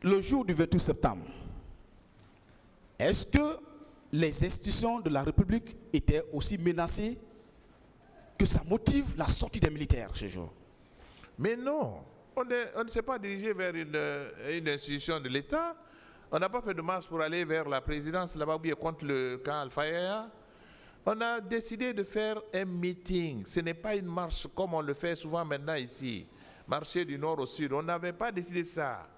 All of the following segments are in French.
le jour du 28 septembre, est-ce que les institutions de la République étaient aussi menacées que ça motive la sortie des militaires ce jour? Mais non, on ne s'est pas dirigé vers une institution de l'État. On n'a pas fait de marche pour aller vers la présidence là-bas ou bien contre le camp Alpha Yaya. On a décidé de faire un meeting. Ce n'est pas une marche comme on le fait souvent maintenant ici. Marcher du nord au sud. On n'avait pas décidé ça.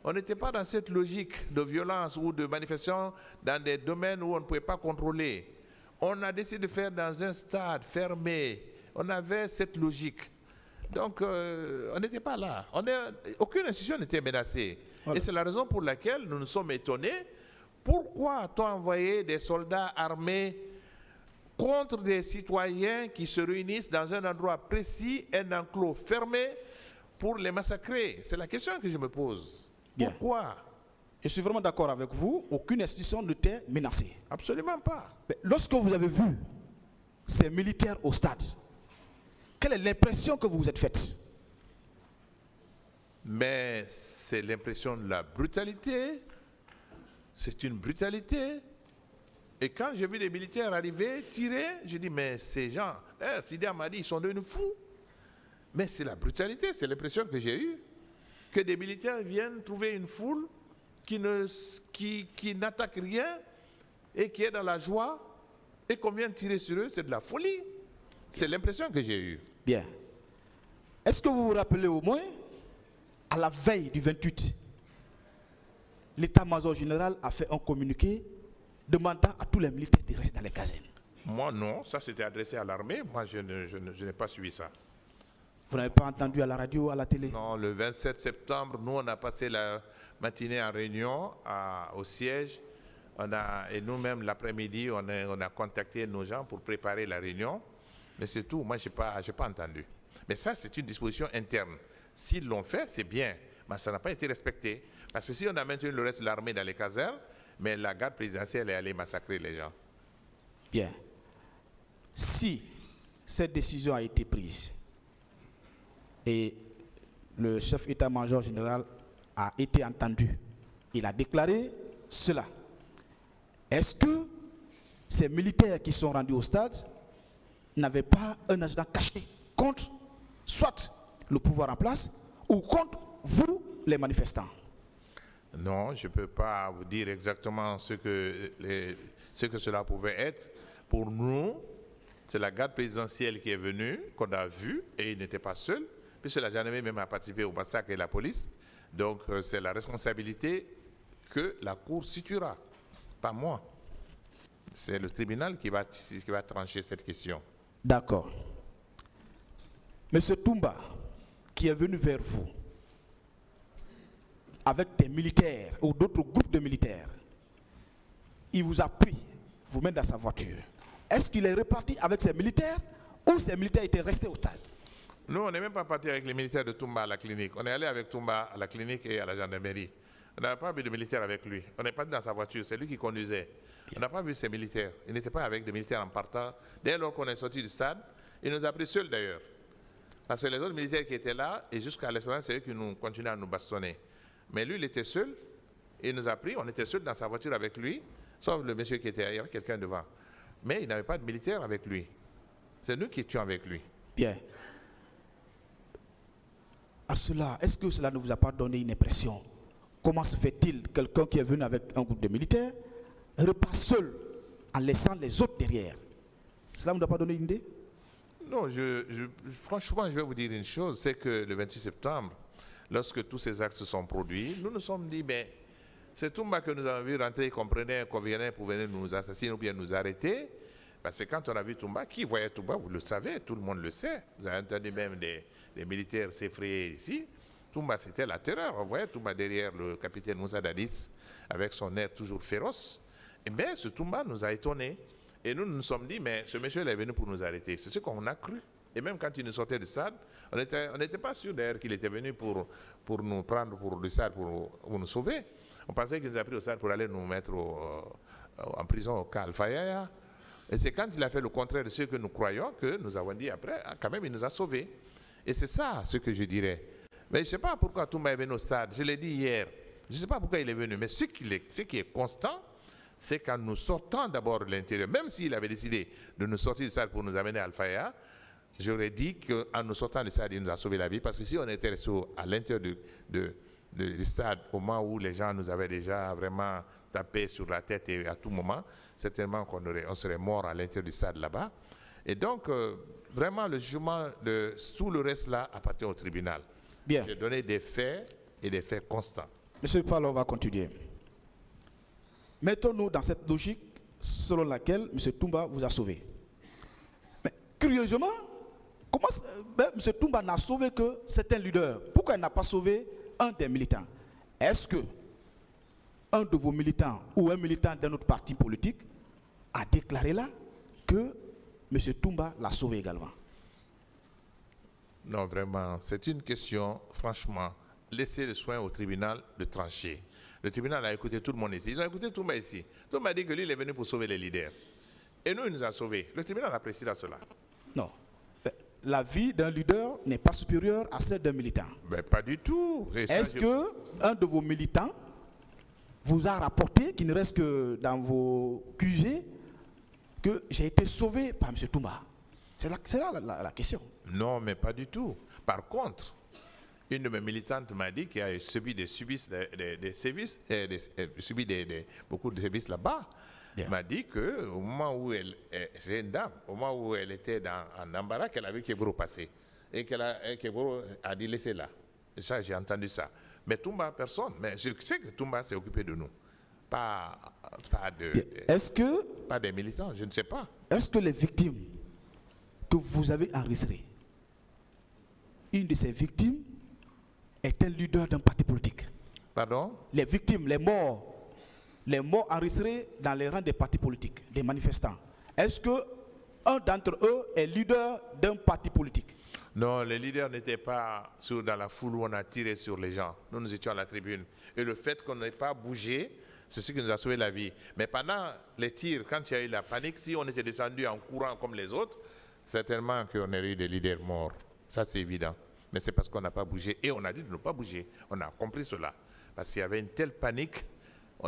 On n'était pas dans cette logique de violence ou de manifestation dans des domaines où on ne pouvait pas contrôler. On a décidé de faire dans un stade fermé. On avait cette logique. Donc, on n'était pas là. Aucune institution n'était menacée. Voilà. Et c'est la raison pour laquelle nous nous sommes étonnés. Pourquoi a-t-on envoyé des soldats armés contre des citoyens qui se réunissent dans un endroit précis, un enclos fermé, pour les massacrer? C'est la question que je me pose. Bien. Pourquoi? Je suis vraiment d'accord avec vous. Aucune institution n'était menacée. Absolument pas. Mais lorsque vous avez vu ces militaires au stade, quelle est l'impression que vous vous êtes faite? Mais c'est l'impression de la brutalité. C'est une brutalité. Et quand j'ai vu les militaires arriver, tirer, j'ai dit, mais ces gens, Sidi Amadi, ils sont devenus fous. Mais c'est la brutalité, c'est l'impression que j'ai eue. Que des militaires viennent trouver une foule qui n'attaque rien et qui est dans la joie et qu'on vient tirer sur eux, c'est de la folie. C'est l'impression que j'ai eue. Bien. Est-ce que vous vous rappelez au moins, à la veille du 28, l'état-major général a fait un communiqué demandant à tous les militaires de rester dans les casernes? Moi non, ça c'était adressé à l'armée. Moi je n'ai pas suivi ça. Vous n'avez pas entendu à la radio, à la télé? Non, le 27 septembre, nous on a passé la matinée en réunion au siège. Et nous-mêmes l'après-midi, on a contacté nos gens pour préparer la réunion. Mais c'est tout, moi je n'ai pas entendu. Mais ça c'est une disposition interne. S'ils l'ont fait, c'est bien. Mais ça n'a pas été respecté. Parce que si on a maintenu le reste de l'armée dans les casernes, mais la garde présidentielle est allée massacrer les gens. Bien. Si cette décision a été prise et le chef état-major général a été entendu, il a déclaré cela. Est-ce que ces militaires qui sont rendus au stade n'avaient pas un agenda caché contre soit le pouvoir en place ou contre vous, les manifestants? Non, je ne peux pas vous dire exactement ce que cela pouvait être. Pour nous, c'est la garde présidentielle qui est venue, qu'on a vue, et il n'était pas seul, puisque la gendarmerie même a participé au massacre et la police. Donc c'est la responsabilité que la Cour situera, pas moi. C'est le tribunal qui va trancher cette question. D'accord. Monsieur Toumba, qui est venu vers vous, avec des militaires ou d'autres groupes de militaires, il vous a pris, vous mettez dans sa voiture. Est-ce qu'il est reparti avec ses militaires ou ces militaires étaient restés au stade? Nous, on n'est même pas parti avec les militaires de Toumba à la clinique. On est allé avec Toumba à la clinique et à la gendarmerie. On n'a pas vu de militaires avec lui. On est parti dans sa voiture, c'est lui qui conduisait. On n'a pas vu ces militaires. Il n'était pas avec des militaires en partant. Dès lors qu'on est sorti du stade, il nous a pris seuls d'ailleurs. Parce que les autres militaires qui étaient là, et jusqu'à l'espérance, c'est eux qui nous continuaient à nous bastonner. Mais lui, il était seul. Il nous a pris, on était seuls dans sa voiture avec lui, sauf le monsieur qui était là, il y avait quelqu'un devant. Mais il n'avait pas de militaire avec lui. C'est nous qui étions avec lui. Bien. À cela, est-ce que cela ne vous a pas donné une impression? Comment se fait-il, quelqu'un qui est venu avec un groupe de militaires repart seul en laissant les autres derrière? Cela ne vous a pas donné une idée? Non, franchement, je vais vous dire une chose, c'est que le 28 septembre, lorsque tous ces actes se sont produits, nous nous sommes dit, mais c'est Toumba que nous avons vu rentrer, qu'on venait pour venir nous assassiner ou bien nous arrêter. Parce que quand on a vu Toumba, qui voyait Toumba, vous le savez, tout le monde le sait. Vous avez entendu même des militaires s'effrayer ici. Toumba, c'était la terreur. On voyait Toumba derrière le capitaine Moussa Dadis, avec son air toujours féroce. Et bien, ce Toumba nous a étonnés. Et nous nous sommes dit, mais ce monsieur est venu pour nous arrêter. C'est ce qu'on a cru. Et même quand il nous sortait du stade, on n'était pas sûr d'ailleurs qu'il était venu pour nous prendre pour le stade, pour nous sauver. On pensait qu'il nous a pris au stade pour aller nous mettre en prison au camp Alpha Yaya. Et c'est quand il a fait le contraire de ce que nous croyons que nous avons dit après, quand même il nous a sauvés. Et c'est ça ce que je dirais. Mais je ne sais pas pourquoi Toumba est venu au stade. Je l'ai dit hier. Je ne sais pas pourquoi il est venu, mais ce qui est constant, c'est qu'en nous sortant d'abord de l'intérieur, même s'il avait décidé de nous sortir du stade pour nous amener à Al-Faya, j'aurais dit qu'en nous sortant du stade, il nous a sauvé la vie, parce que si on était resté à l'intérieur du stade, au moment où les gens nous avaient déjà vraiment tapé sur la tête et à tout moment, certainement on serait mort à l'intérieur du stade là-bas. Et donc, vraiment, le jugement de tout le reste là appartient au tribunal. Bien. J'ai donné des faits et des faits constants. Monsieur Fall, on va continuer. Mettons-nous dans cette logique selon laquelle M. Toumba vous a sauvé. Mais curieusement, comment M. Toumba n'a sauvé que certains leaders? Pourquoi il n'a pas sauvé un des militants? Est-ce que un de vos militants ou un militant d'un autre parti politique a déclaré là que M. Toumba l'a sauvé également? Non, vraiment, c'est une question, franchement, laissez le soin au tribunal de trancher. Le tribunal a écouté tout le monde ici. Ils ont écouté Toumba ici. Toumba a dit que lui, il est venu pour sauver les leaders. Et nous, il nous a sauvés. Le tribunal apprécie cela. Non. La vie d'un leader n'est pas supérieure à celle d'un militant. Mais pas du tout. Est-ce qu'un de vos militants vous a rapporté, qu'il ne reste que dans vos QG, que j'ai été sauvé par M. Toumba? C'est là la question. Non, mais pas du tout. Par contre, une de mes militantes m'a dit qu'elle a subi des sévices, beaucoup de sévices là-bas. Elle m'a dit qu'au moment où c'est une dame, au moment où elle était en embarras, qu'elle a vu Kebro passer. Et Kebro a dit laissez là. Et ça, j'ai entendu ça. Mais Toumba, personne. Mais je sais que Toumba s'est occupé de nous. Pas des militants, je ne sais pas. Est-ce que les victimes que vous avez enregistrées, une de ces victimes est un leader d'un parti politique? Pardon? Les victimes, les morts enregistrés dans les rangs des partis politiques, des manifestants. Est-ce que un d'entre eux est leader d'un parti politique? Non, les leaders n'étaient pas dans la foule où on a tiré sur les gens. Nous étions à la tribune. Et le fait qu'on n'ait pas bougé, c'est ce qui nous a sauvé la vie. Mais pendant les tirs, quand il y a eu la panique, si on était descendu en courant comme les autres, certainement qu'on aurait eu des leaders morts. Ça, c'est évident. Mais c'est parce qu'on n'a pas bougé. Et on a dit de ne pas bouger. On a compris cela. Parce qu'il y avait une telle panique.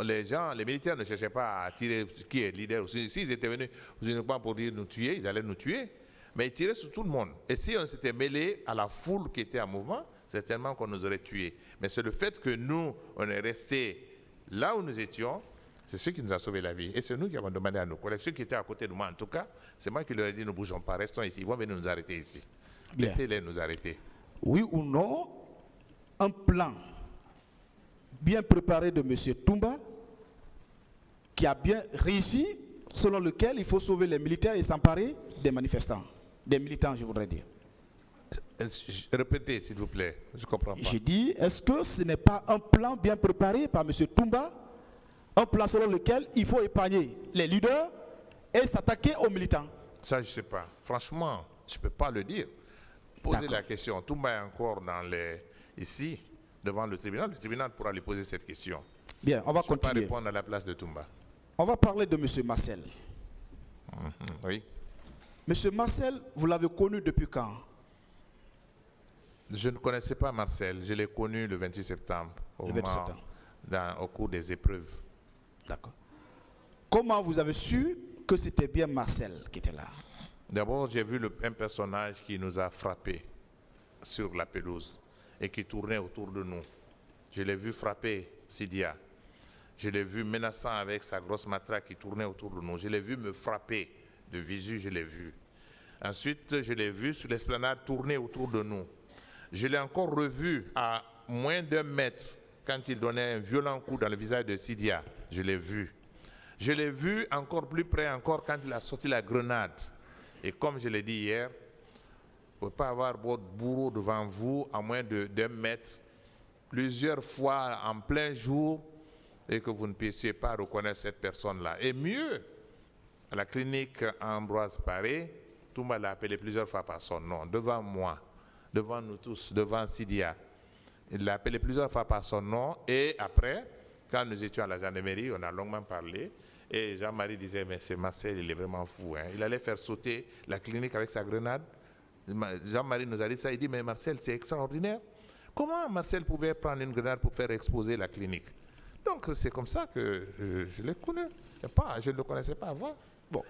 Les militaires ne cherchaient pas à tirer qui est leader. S'ils étaient venus uniquement pour dire nous tuer, ils allaient nous tuer. Mais ils tiraient sur tout le monde. Et si on s'était mêlé à la foule qui était en mouvement, certainement qu'on nous aurait tués. Mais c'est le fait que nous, on est restés là où nous étions, c'est ce qui nous a sauvé la vie. Et c'est nous qui avons demandé à nos collègues, ceux qui étaient à côté de moi en tout cas, c'est moi qui leur ai dit ne bougeons pas, restons ici. Ils vont venir nous arrêter ici. Laissez-les nous arrêter. Oui ou non, un plan bien préparé de M. Toumba qui a bien réussi, selon lequel il faut sauver les militaires et s'emparer des manifestants, des militants, je voudrais dire. Répétez, s'il vous plaît, je ne comprends pas. J'ai dit, est-ce que ce n'est pas un plan bien préparé par M. Toumba, un plan selon lequel il faut épargner les leaders et s'attaquer aux militants? Ça, je ne sais pas. Franchement, je ne peux pas le dire. Posez la question. Toumba est encore ici, devant le tribunal. Le tribunal pourra lui poser cette question. Bien, on va continuer. Je ne peux pas répondre à la place de Toumba. On va parler de M. Marcel. Oui. M. Marcel, vous l'avez connu depuis quand? Je ne connaissais pas Marcel. Je l'ai connu le 28 septembre. Au cours des épreuves. D'accord. Comment vous avez su que c'était bien Marcel qui était là? D'abord, j'ai vu un personnage qui nous a frappés sur la pelouse et qui tournait autour de nous. Je l'ai vu frapper Sidia. Je l'ai vu menaçant avec sa grosse matraque qui tournait autour de nous. Je l'ai vu me frapper de visu, je l'ai vu. Ensuite, je l'ai vu sur l'esplanade tourner autour de nous. Je l'ai encore revu à moins d'1 mètre quand il donnait un violent coup dans le visage de Sidia. Je l'ai vu. Je l'ai vu encore plus près encore quand il a sorti la grenade. Et comme je l'ai dit hier, vous ne pouvez pas avoir votre bourreau devant vous à moins d'1 mètre plusieurs fois en plein jour et que vous ne puissiez pas reconnaître cette personne-là. Et mieux, à la clinique Ambroise Paré, Toumba l'a appelé plusieurs fois par son nom, devant moi, devant nous tous, devant Sidia. Il l'a appelé plusieurs fois par son nom et après, quand nous étions à la gendarmerie, on a longuement parlé et Jean-Marie disait, mais c'est Marcel, il est vraiment fou. Hein. Il allait faire sauter la clinique avec sa grenade. Jean-Marie nous a dit ça, il dit, mais Marcel, c'est extraordinaire. Comment Marcel pouvait prendre une grenade pour faire exploser la clinique? Donc c'est comme ça que je le connais. Je ne le connaissais pas avant. Bon.